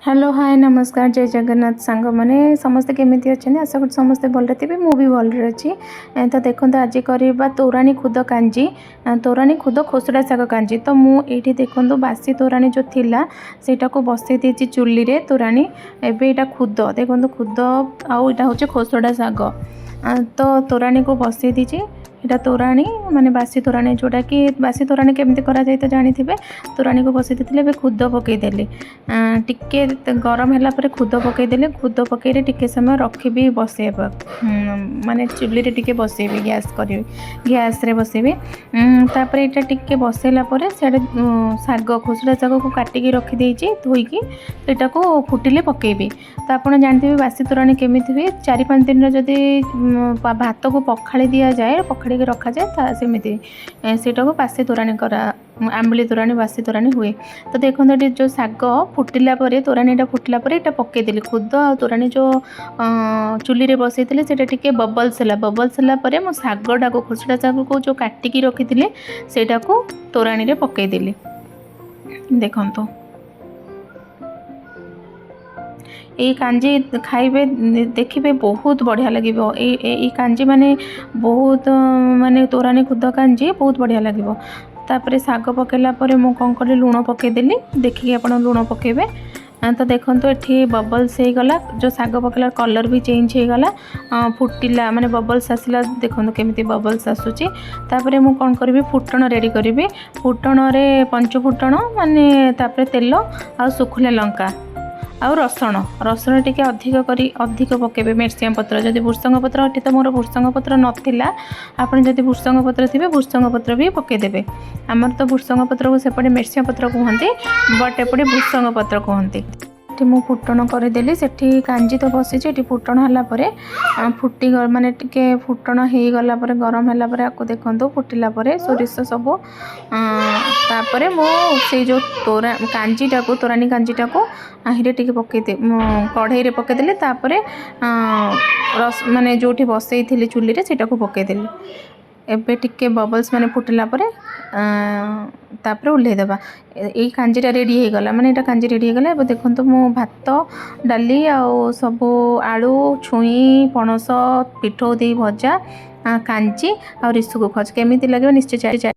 Hello hi नमस्कार जय जगन्नाथ सांग मैंने समस्ते केमी अच्छे आशा कर समस्ते भल थे मुझे भल अच्छी। तो देखो आज करवा तोराणी खुद कांजी तोराणी खुद खोसड़ा शाग कांजी। तो मुझे देखो बासी तोराणी जो थिला सेटा को बसई देती चुली रे तोराणी एबे खुद देखो खुद आउटा हूँ खोसड़ा शाग। तो तोराणी को बसई दीजिए एटा तोराणी माने बासी तोराणी जोटा कि बासी तोराणी केमती करा जाए तो जानी थे। तोराणी को बसई देते खुद पकईदेली टिके गरम है खुद पकईदेली खुद पकईले टिके समय रखी बसैबा माने चुली रे टिके बसैबी गैस करी गैस रे बसैबी। तापर एटा टिके बसैला परे सेडे शाग खोसड़ा शाग को काटिकी रखी देइची धोईकी एटा को फुटिले पकईबी। तो आप जानते बासी तोराणी केमिति हुए 4-5 दिन जदि भात को पखाड़ी दि जाए पखाड़ी रखा जाए सेमती सेटा को बासी तोराणी करा आंबली तोराणी बासी तोराणी हुए। तो देखो ये जो शाग फुटिला तोराणीटा फुटिला एटा पकईदेली खुद आ तोराणी जो चुली रे बसई से टिके बबल्स है मो शागटा को खोसड़ा शाग को जो काटिकी रखी थे सेटा को तोराणी रे पकईदेली। देखो ये कांजी खाइबे देखिए बहुत बढ़िया लगे ये कांजी माने बहुत माने तोराणी खुद कांजी बहुत बढ़िया लगे। तापर शाग पकईला मु कौन कली लुण पकईदेली देखिए आप लुण पकेबे। तो देखो ये बबल्स हो गला जो शाग पकईला कलर भी चेंज हो गला फुटिला माने बबल्स आसला देखो केमिति बबल्स आसुची। तापर मु कौन करी फुटण रेडी करी फुटण रे पंच फुटण माने तापर तेल आ सुखुला लंका आउ रसुण टिके अधिक पकेबे। मिर्सिया पत्र जदि भुर्संग पत्र एटी तो मोर भुर्संग पत्र नाला आपन जदि भुर्संग पत्र थे भुर्संग पत्र भी पकेदेबे। आमर तो भुर्संग पत्र को सेपटे मिर्सिया पत्र कहते बट एपटे भुर्संग पत्र कहते। मु फुटण करदेली से कांजी तो बसी फुटण है फुटी माने टिके फुटण हो गला गरम है आपको देखो फुटिला सोरिष सब तापर मो से जो कांजीटा को तोराणी कांजीटा को आहिरे टिके पकई कढ़ई रे पकईदेली तापर रस माने जोठी बसई थी चुली रे सेटा को पकईदेली एबे टिके बबल्स माने फुटिला तापर ओल्हेदेबा। यही कांजीटा रेडी हो गला माने एटा कांजी रेडी हो गला। एबे देखो मो भात डाली आउ सब आलू छुई पणस पिठो दे भजा कांजी आ रिसु को खज केमिति लगे निश्चय।